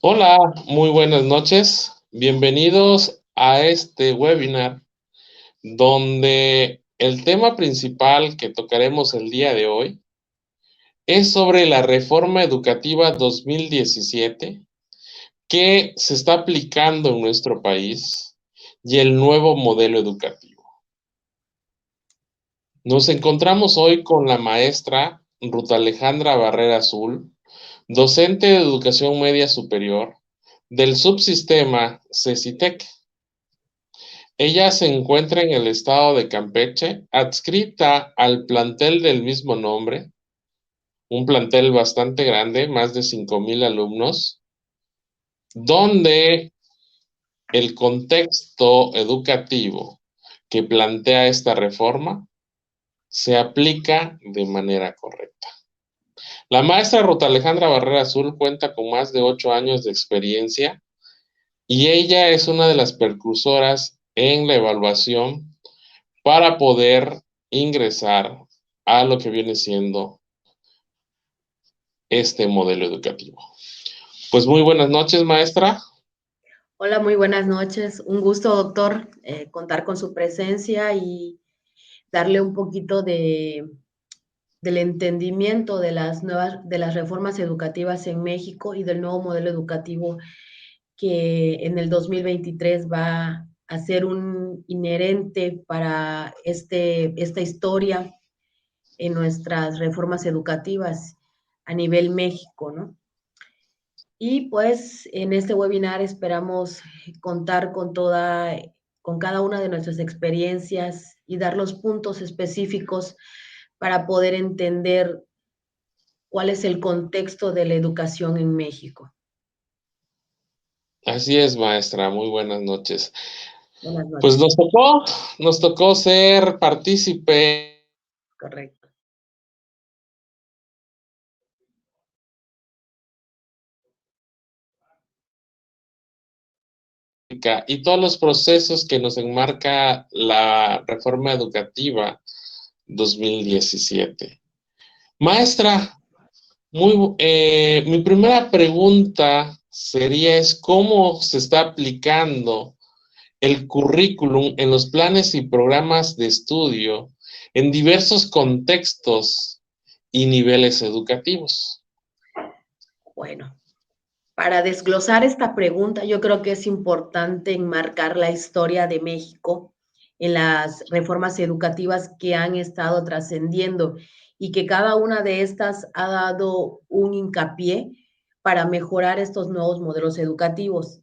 Hola, muy buenas noches. Bienvenidos a este webinar donde el tema principal que tocaremos el día de hoy es sobre la reforma educativa 2017 que se está aplicando en nuestro país y el nuevo modelo educativo. Nos encontramos hoy con la maestra Ruth Alejandra Barrera Azul, docente de educación media superior del subsistema CECITEC. Ella se encuentra en el estado de Campeche, adscrita al plantel del mismo nombre, un plantel bastante grande, más de 5,000 alumnos, donde el contexto educativo que plantea esta reforma se aplica de manera correcta. La maestra Ruth Alejandra Barrera Azul cuenta con más de 8 años de experiencia y ella es una de las precursoras en la evaluación para poder ingresar a lo que viene siendo este modelo educativo. Pues muy buenas noches, maestra. Hola, muy buenas noches. Un gusto, doctor, contar con su presencia y darle un poquito del entendimiento de las reformas educativas en México y del nuevo modelo educativo que en el 2023 va a ser un inherente para esta historia en nuestras reformas educativas a nivel México, ¿no? Y pues en este webinar esperamos contar con cada una de nuestras experiencias y dar los puntos específicos para poder entender cuál es el contexto de la educación en México. Así es, maestra. Muy buenas noches. Buenas Pues noches. nos tocó ser partícipe Correcto. y todos los procesos que nos enmarca la reforma educativa 2017. Maestra, mi primera pregunta sería es cómo se está aplicando el currículum en los planes y programas de estudio en diversos contextos y niveles educativos. Bueno, para desglosar esta pregunta, yo creo que es importante enmarcar la historia de México en las reformas educativas que han estado trascendiendo y que cada una de estas ha dado un hincapié para mejorar estos nuevos modelos educativos.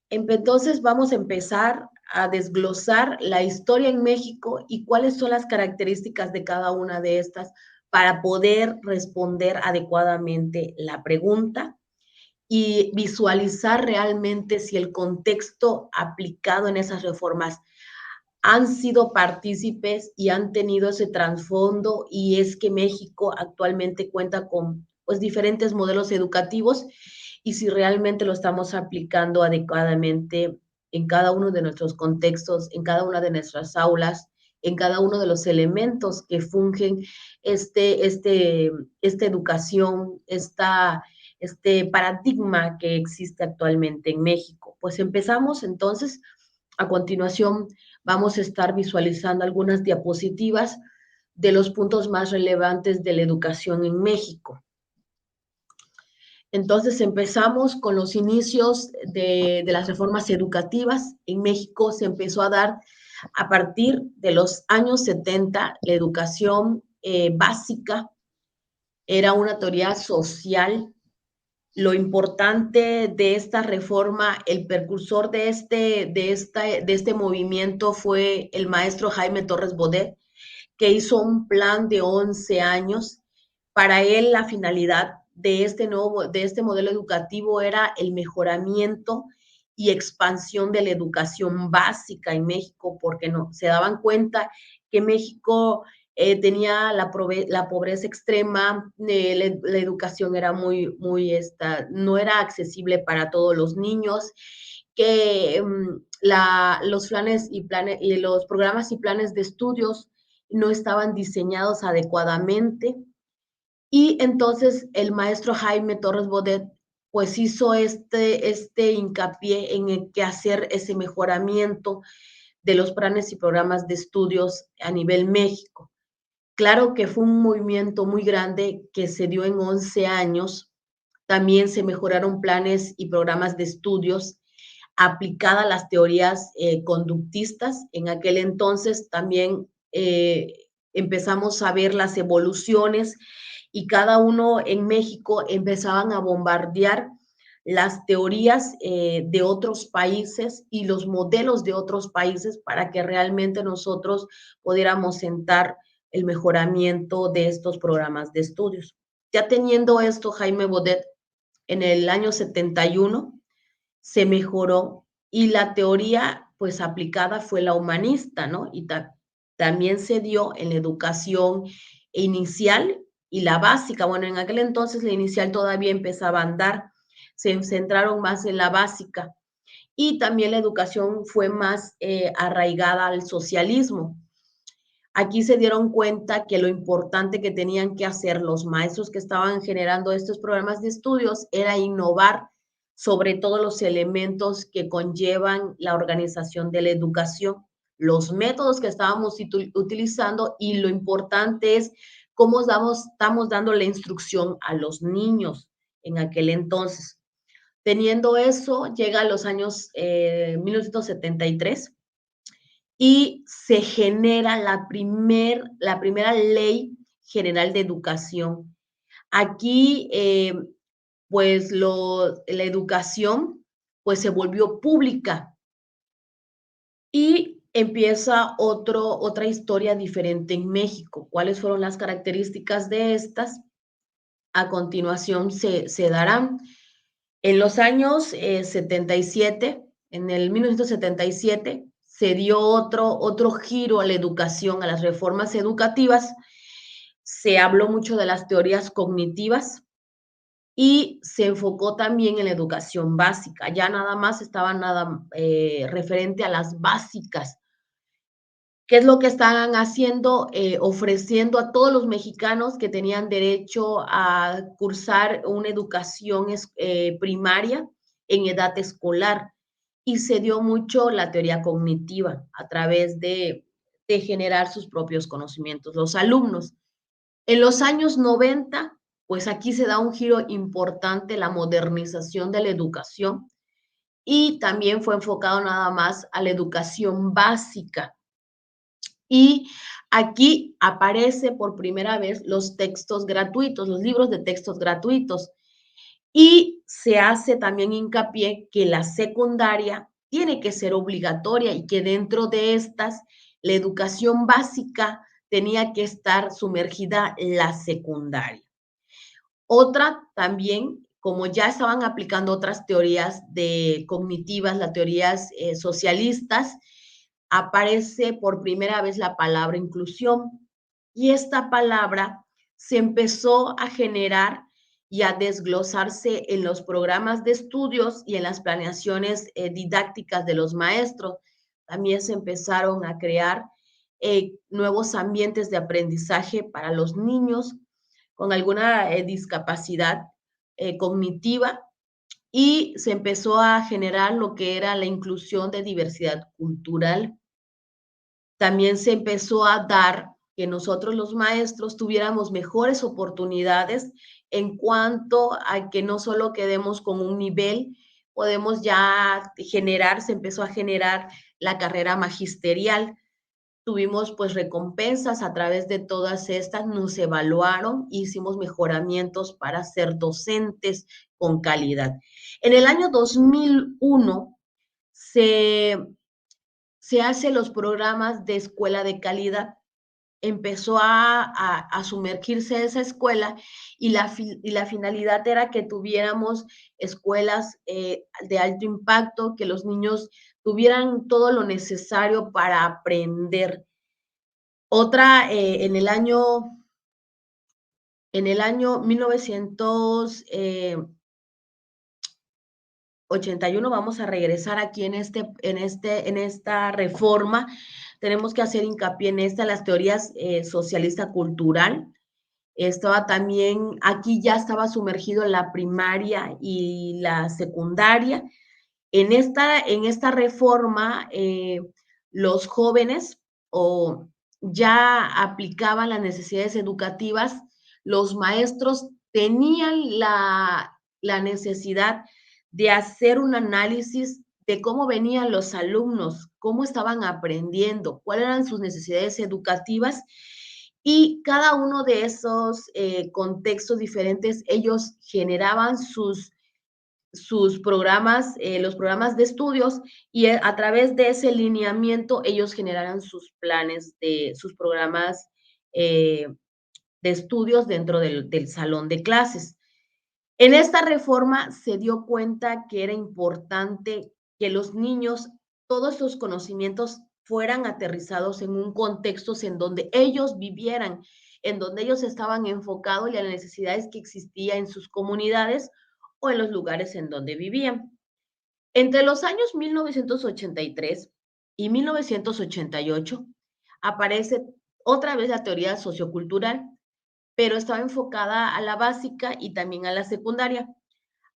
Entonces vamos a empezar a desglosar la historia en México y cuáles son las características de cada una de estas para poder responder adecuadamente la pregunta y visualizar realmente si el contexto aplicado en esas reformas han sido partícipes y han tenido ese trasfondo, y es que México actualmente cuenta con pues diferentes modelos educativos y si realmente lo estamos aplicando adecuadamente en cada uno de nuestros contextos, en cada una de nuestras aulas, en cada uno de los elementos que fungen esta educación, este paradigma que existe actualmente en México. Pues empezamos entonces, a continuación vamos a estar visualizando algunas diapositivas de los puntos más relevantes de la educación en México. Entonces empezamos con los inicios de las reformas educativas. En México se empezó a dar a partir de los años 70 la educación básica, era una teoría social. Lo importante de esta reforma, el precursor de este movimiento fue el maestro Jaime Torres Bodet, que hizo un plan de 11 años. Para él la finalidad de este modelo educativo era el mejoramiento y expansión de la educación básica en México, porque no, se daban cuenta que México tenía la pobreza extrema, la educación era no era accesible para todos los niños, que los programas y planes de estudios no estaban diseñados adecuadamente. Y entonces el maestro Jaime Torres Bodet pues hizo este hincapié en el que hacer ese mejoramiento de los planes y programas de estudios a nivel México. Claro que fue un movimiento muy grande que se dio en 11 años. También se mejoraron planes y programas de estudios aplicadas las teorías conductistas. En aquel entonces también empezamos a ver las evoluciones y cada uno en México empezaban a bombardear las teorías de otros países y los modelos de otros países para que realmente nosotros pudiéramos sentar el mejoramiento de estos programas de estudios. Ya teniendo esto, Jaime Bodet, en el año 71 se mejoró y la teoría pues aplicada fue la humanista, ¿no? Y también se dio en la educación inicial y la básica. Bueno, en aquel entonces la inicial todavía empezaba a andar, se centraron más en la básica y también la educación fue más arraigada al socialismo. Aquí se dieron cuenta que lo importante que tenían que hacer los maestros que estaban generando estos programas de estudios era innovar sobre todos los elementos que conllevan la organización de la educación, los métodos que estábamos utilizando y lo importante es cómo estamos dando la instrucción a los niños en aquel entonces. Teniendo eso, llega a los años 1973 y se genera la primera ley general de educación. Aquí, pues la educación pues se volvió pública y empieza otra historia diferente en México. ¿Cuáles fueron las características de estas? A continuación se darán. En los años 77, en el 1977, se dio otro giro a la educación, a las reformas educativas. Se habló mucho de las teorías cognitivas y se enfocó también en la educación básica. Ya nada más estaba referente a las básicas. ¿Qué es lo que estaban haciendo? Ofreciendo a todos los mexicanos que tenían derecho a cursar una educación primaria en edad escolar. Y se dio mucho la teoría cognitiva a través de generar sus propios conocimientos, los alumnos. En los años 90, pues aquí se da un giro importante, la modernización de la educación y también fue enfocado nada más a la educación básica. Y aquí aparece por primera vez los textos gratuitos, los libros de textos gratuitos. Y se hace también hincapié que la secundaria tiene que ser obligatoria y que dentro de estas, la educación básica tenía que estar sumergida la secundaria. Otra también, como ya estaban aplicando otras teorías cognitivas, las teorías socialistas, aparece por primera vez la palabra inclusión y esta palabra se empezó a generar y a desglosarse en los programas de estudios y en las planeaciones didácticas de los maestros. También se empezaron a crear nuevos ambientes de aprendizaje para los niños con alguna discapacidad cognitiva y se empezó a generar lo que era la inclusión de diversidad cultural. También se empezó a dar que nosotros los maestros tuviéramos mejores oportunidades en cuanto a que no solo quedemos con un nivel, podemos ya se empezó a generar la carrera magisterial. Tuvimos pues recompensas a través de todas estas, nos evaluaron, hicimos mejoramientos para ser docentes con calidad. En el año 2001 se hace los programas de escuela de calidad. Empezó a sumergirse esa escuela y la finalidad era que tuviéramos escuelas de alto impacto, que los niños tuvieran todo lo necesario para aprender. Otra, en el año 1981, vamos a regresar aquí en esta reforma, tenemos que hacer hincapié en las teorías socialista cultural, Estaba también, aquí ya estaba sumergido la primaria y la secundaria. En esta reforma, los jóvenes o ya aplicaban las necesidades educativas, los maestros tenían la necesidad de hacer un análisis de cómo venían los alumnos, cómo estaban aprendiendo, cuáles eran sus necesidades educativas y cada uno de esos contextos diferentes, ellos generaban sus programas, los programas de estudios y a través de ese lineamiento ellos generaran sus planes de sus programas de estudios dentro del salón de clases. En esta reforma se dio cuenta que era importante que los niños, todos estos conocimientos fueran aterrizados en un contexto en donde ellos vivieran, en donde ellos estaban enfocados y a las necesidades que existían en sus comunidades o en los lugares en donde vivían. Entre los años 1983 y 1988 aparece otra vez la teoría sociocultural, pero estaba enfocada a la básica y también a la secundaria.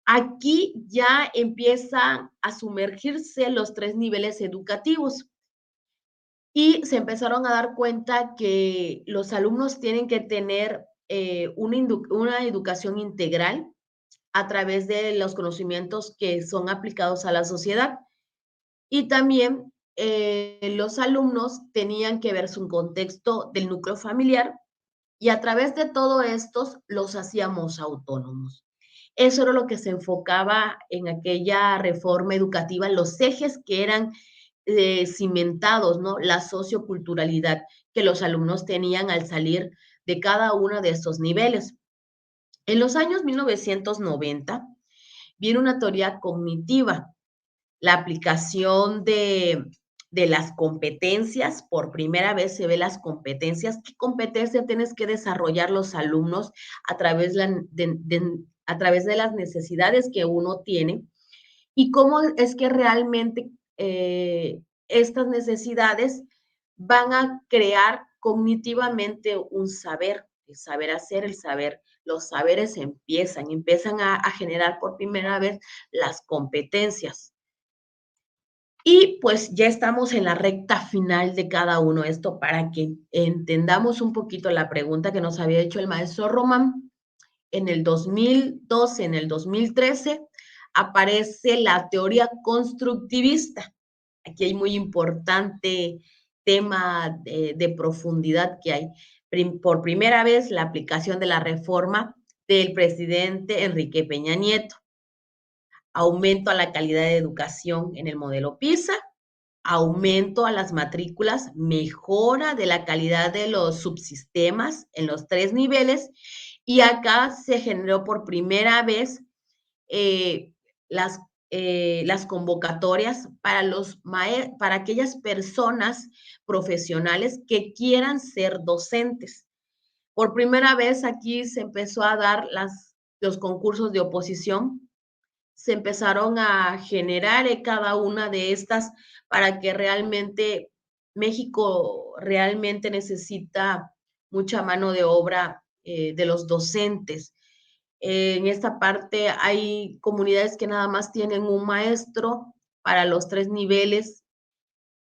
Aquí ya empiezan a sumergirse los tres niveles educativos y se empezaron a dar cuenta que los alumnos tienen que tener una educación integral a través de los conocimientos que son aplicados a la sociedad. Y también los alumnos tenían que ver su contexto del núcleo familiar y a través de todo estos los hacíamos autónomos. Eso era lo que se enfocaba en aquella reforma educativa, los ejes que eran cimentados, ¿no? La socioculturalidad que los alumnos tenían al salir de cada uno de estos niveles. En los años 1990 viene una teoría cognitiva, la aplicación de las competencias. Por primera vez se ve las competencias. ¿Qué competencia tienes que desarrollar los alumnos a través, a través de las necesidades que uno tiene? Y cómo es que realmente estas necesidades van a crear cognitivamente un saber, el saber hacer, el saber, los saberes empiezan a generar por primera vez las competencias. Y pues ya estamos en la recta final de cada uno. Esto para que entendamos un poquito la pregunta que nos había hecho el maestro Román. En el 2012, en el 2013, aparece la teoría constructivista. Aquí hay muy importante tema de profundidad que hay. Por primera vez, la aplicación de la reforma del presidente Enrique Peña Nieto. Aumento a la calidad de educación en el modelo PISA, aumento a las matrículas, mejora de la calidad de los subsistemas en los tres niveles y acá se generó por primera vez eh, las, las convocatorias para, para aquellas personas profesionales que quieran ser docentes. Por primera vez aquí se empezó a dar los concursos de oposición, se empezaron a generar cada una de estas para que realmente México realmente necesita mucha mano de obra de los docentes. En esta parte hay comunidades que nada más tienen un maestro para los tres niveles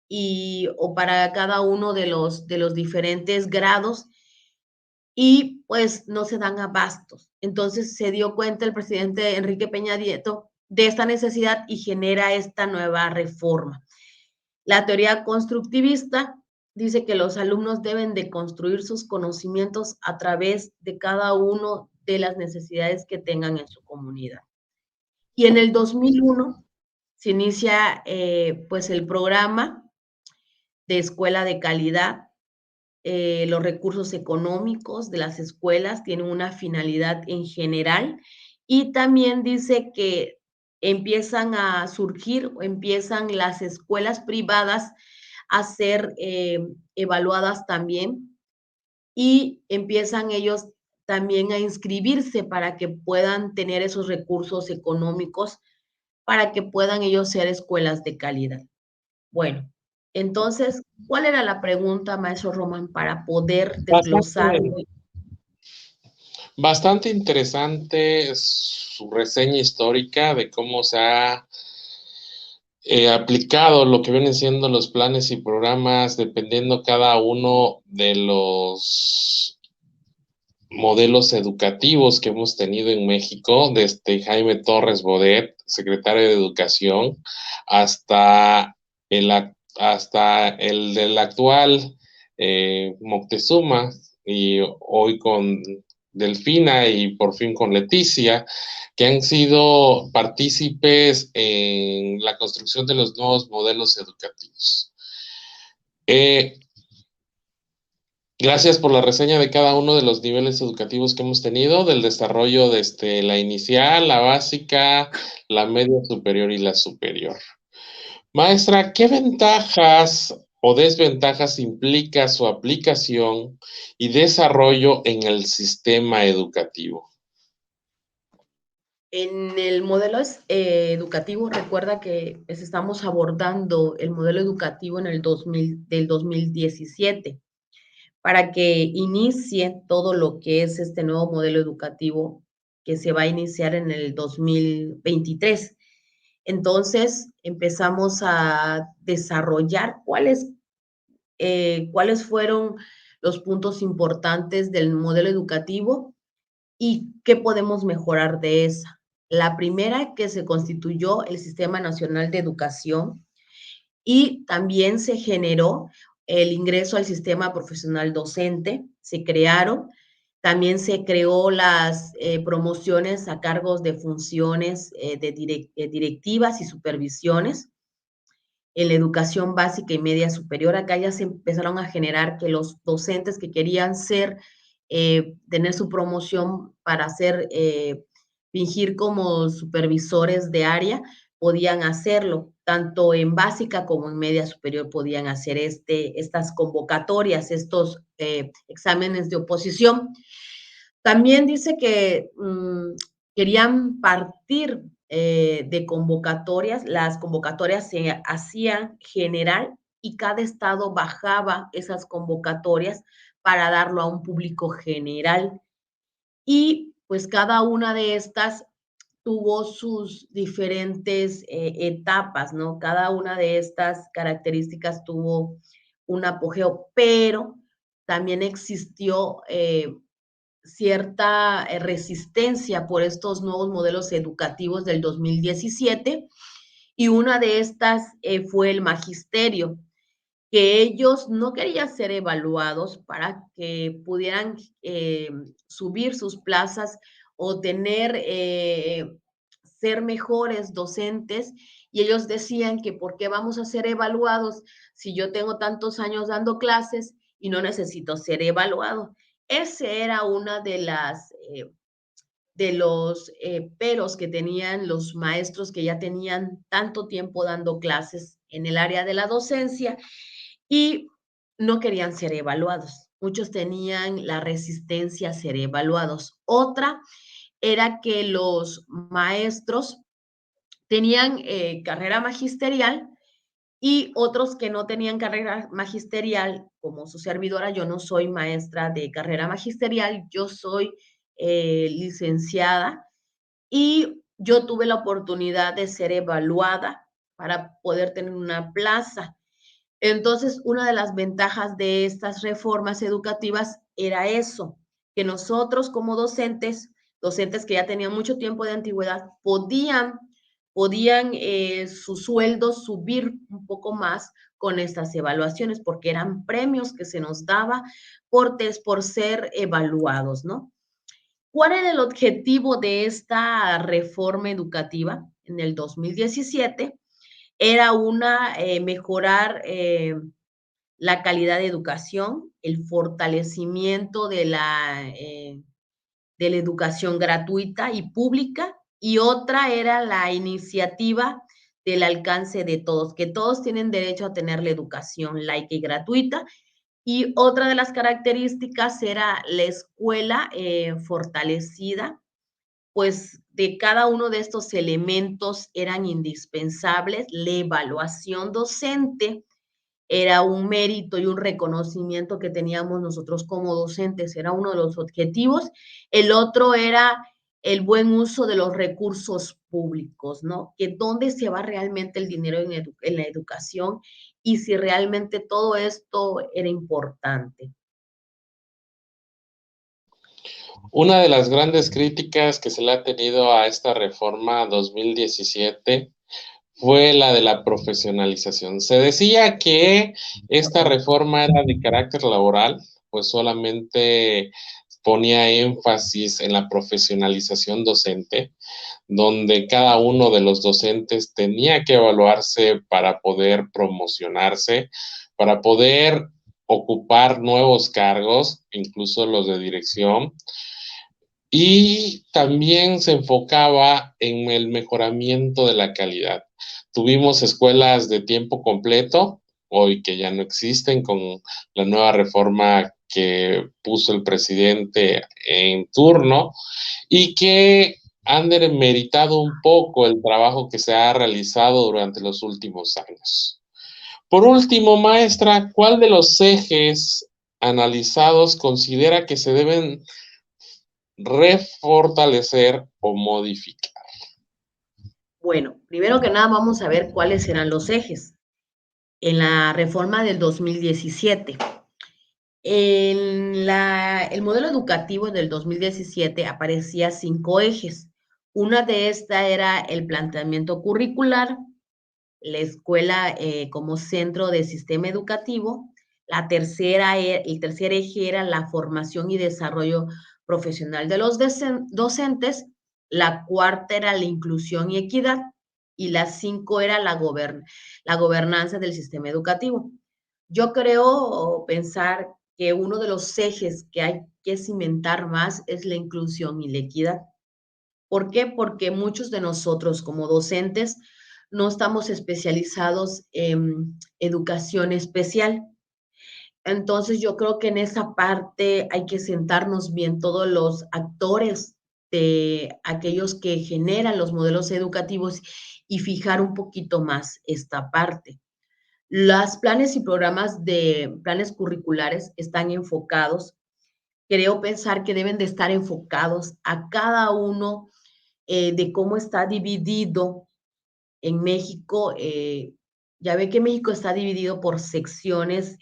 y, o para cada uno de los diferentes grados y pues no se dan abastos. Entonces se dio cuenta el presidente Enrique Peña Nieto de esta necesidad y genera esta nueva reforma. La teoría constructivista dice que los alumnos deben de construir sus conocimientos a través de cada uno de las necesidades que tengan en su comunidad. Y en el 2001 se inicia pues el programa de escuela de calidad. Los recursos económicos de las escuelas tienen una finalidad en general y también dice que empiezan a surgir o empiezan las escuelas privadas a ser evaluadas también y empiezan ellos también a inscribirse para que puedan tener esos recursos económicos, para que puedan ellos ser escuelas de calidad. Bueno, entonces, ¿cuál era la pregunta, maestro Román, para poder desglosar? Bastante, Bastante interesante su reseña histórica de cómo se ha aplicado lo que vienen siendo los planes y programas dependiendo cada uno de los modelos educativos que hemos tenido en México, desde Jaime Torres Bodet, secretario de Educación, hasta hasta el del actual Moctezuma, y hoy con Delfina y por fin con Leticia, que han sido partícipes en la construcción de los nuevos modelos educativos. Gracias por la reseña de cada uno de los niveles educativos que hemos tenido, del desarrollo desde la inicial, la básica, la media superior y la superior. Maestra, ¿qué ventajas o desventajas implica su aplicación y desarrollo en el sistema educativo? En el modelo educativo, recuerda que estamos abordando el modelo educativo en el 2017 para que inicie todo lo que es este nuevo modelo educativo que se va a iniciar en el 2023. Entonces, empezamos a desarrollar cuáles fueron los puntos importantes del modelo educativo y qué podemos mejorar de esa. La primera, que se constituyó el Sistema Nacional de Educación y también se generó el ingreso al sistema profesional docente, se crearon, también se creó las promociones a cargos de funciones directivas y supervisiones en la educación básica y media superior. Acá ya se empezaron a generar que los docentes que querían tener su promoción para fingir como supervisores de área, podían hacerlo, tanto en básica como en media superior podían hacer estas convocatorias, estos exámenes de oposición. También dice que querían partir de convocatorias, las convocatorias se hacían general y cada estado bajaba esas convocatorias para darlo a un público general. Y pues cada una de estas tuvo sus diferentes etapas, ¿no? Cada una de estas características tuvo un apogeo, pero también existió cierta resistencia por estos nuevos modelos educativos del 2017 y una de estas fue el magisterio, que ellos no querían ser evaluados para que pudieran subir sus plazas o ser mejores docentes. Y ellos decían que ¿por qué vamos a ser evaluados si yo tengo tantos años dando clases y no necesito ser evaluado? Ese era una de los peros que tenían los maestros que ya tenían tanto tiempo dando clases en el área de la docencia y no querían ser evaluados. Muchos tenían la resistencia a ser evaluados. Otra era que los maestros tenían carrera magisterial y otros que no tenían carrera magisterial, como su servidora. Yo no soy maestra de carrera magisterial, yo soy licenciada y yo tuve la oportunidad de ser evaluada para poder tener una plaza. Entonces, una de las ventajas de estas reformas educativas era eso, que nosotros como docentes que ya tenían mucho tiempo de antigüedad, podían sus sueldos subir un poco más con estas evaluaciones, porque eran premios que se nos daba por ser evaluados, ¿no? ¿Cuál era el objetivo de esta reforma educativa en el 2017? Era mejorar la calidad de educación, el fortalecimiento de la educación gratuita y pública, y otra era la iniciativa del alcance de todos, que todos tienen derecho a tener la educación laica y gratuita. Y otra de las características era la escuela fortalecida, pues de cada uno de estos elementos eran indispensables la evaluación docente, era un mérito y un reconocimiento que teníamos nosotros como docentes, era uno de los objetivos. El otro era el buen uso de los recursos públicos, ¿no? Que dónde se va realmente el dinero en la educación y si realmente todo esto era importante. Una de las grandes críticas que se le ha tenido a esta reforma 2017 fue la de la profesionalización. Se decía que esta reforma era de carácter laboral, pues solamente ponía énfasis en la profesionalización docente, donde cada uno de los docentes tenía que evaluarse para poder promocionarse, para poder ocupar nuevos cargos, incluso los de dirección, y también se enfocaba en el mejoramiento de la calidad. Tuvimos escuelas de tiempo completo, hoy que ya no existen con la nueva reforma que puso el presidente en turno y que han demeritado un poco el trabajo que se ha realizado durante los últimos años. Por último, maestra, ¿cuál de los ejes analizados considera que se deben refortalecer o modificar? Bueno, primero que nada vamos a ver cuáles serán los ejes en la reforma del 2017. El modelo educativo del 2017 aparecía 5 ejes. Una de estas era el planteamiento curricular, la escuela como centro del sistema educativo. El tercer eje era la formación y desarrollo profesional de los docentes. La cuarta era la inclusión y equidad. Y la 5 era la gobernanza del sistema educativo. Yo creo pensar que uno de los ejes que hay que cimentar más es la inclusión y la equidad. ¿Por qué? Porque muchos de nosotros como docentes no estamos especializados en educación especial. Entonces yo creo que en esa parte hay que sentarnos bien todos los actores de aquellos que generan los modelos educativos y fijar un poquito más esta parte. Los planes y programas de planes curriculares están enfocados, creo pensar que deben de estar enfocados a cada uno de cómo está dividido en México. Ya ve que México está dividido por secciones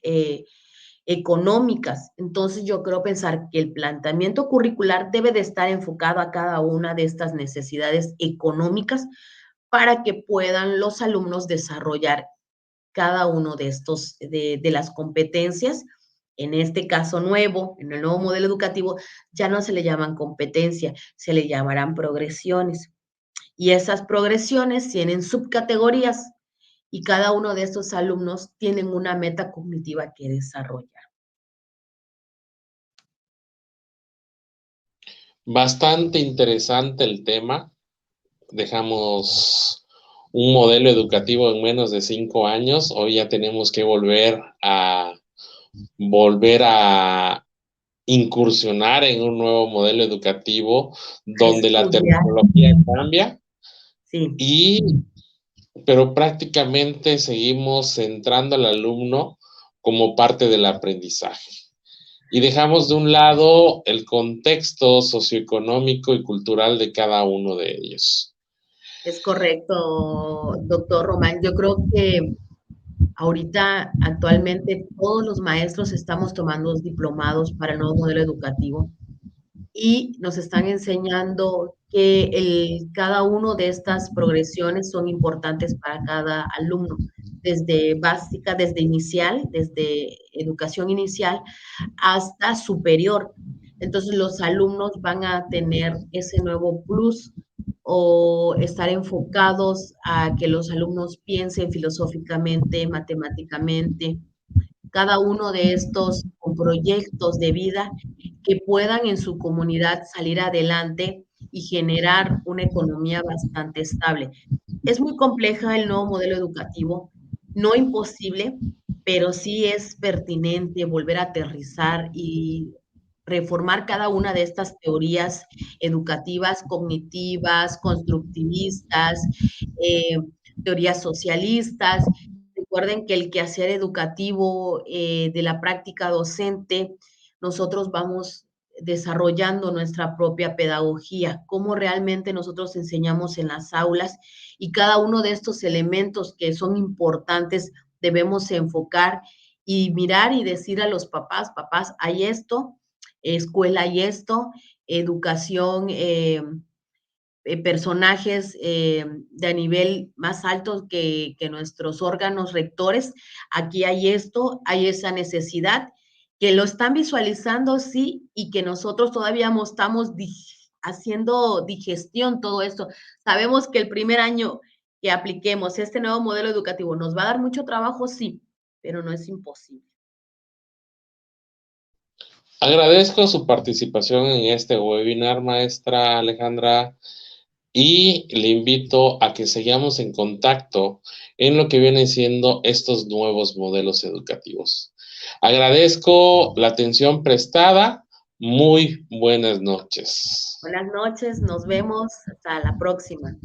económicas. Entonces yo creo pensar que el planteamiento curricular debe de estar enfocado a cada una de estas necesidades económicas para que puedan los alumnos desarrollar cada uno de estos, de las competencias. En este caso nuevo, en el nuevo modelo educativo, ya no se le llaman competencia, se le llamarán progresiones. Y esas progresiones tienen subcategorías y cada uno de estos alumnos tienen una meta cognitiva que desarrollar. Bastante interesante el tema. Dejamos un modelo educativo en menos de 5 años. Hoy ya tenemos que volver a incursionar en un nuevo modelo educativo A donde la estudiar, terminología cambia, sí, pero prácticamente seguimos centrando al alumno como parte del aprendizaje. Y dejamos de un lado el contexto socioeconómico y cultural de cada uno de ellos. es correcto, doctor Román. Yo creo que ahorita, actualmente, todos los maestros estamos tomando los diplomados para el nuevo modelo educativo y nos están enseñando que cada uno de estas progresiones son importantes para cada alumno, desde básica, desde inicial, desde educación inicial hasta superior. Entonces los alumnos van a tener ese nuevo plus o estar enfocados a que los alumnos piensen filosóficamente, matemáticamente, cada uno de estos con proyectos de vida que puedan en su comunidad salir adelante y generar una economía bastante estable. Es muy compleja el nuevo modelo educativo, no imposible, pero sí es pertinente volver a aterrizar y reformar cada una de estas teorías educativas, cognitivas, constructivistas, eh, teorías socialistas, Recuerden que el quehacer educativo de la práctica docente, nosotros vamos desarrollando nuestra propia pedagogía, cómo realmente nosotros enseñamos en las aulas y cada uno de estos elementos que son importantes debemos enfocar y mirar y decir a los papás, papás, hay esto, escuela hay esto, educación, personajes de a nivel más alto que nuestros órganos rectores. Aquí hay esto, hay esa necesidad, que lo están visualizando, sí, y que nosotros todavía estamos haciendo digestión todo esto. Sabemos que el primer año que apliquemos este nuevo modelo educativo nos va a dar mucho trabajo, sí, pero no es imposible. Agradezco su participación en este webinar, maestra Alejandra, y le invito a que sigamos en contacto en lo que vienen siendo estos nuevos modelos educativos. Agradezco la atención prestada. Muy buenas noches. Buenas noches, nos vemos, hasta la próxima.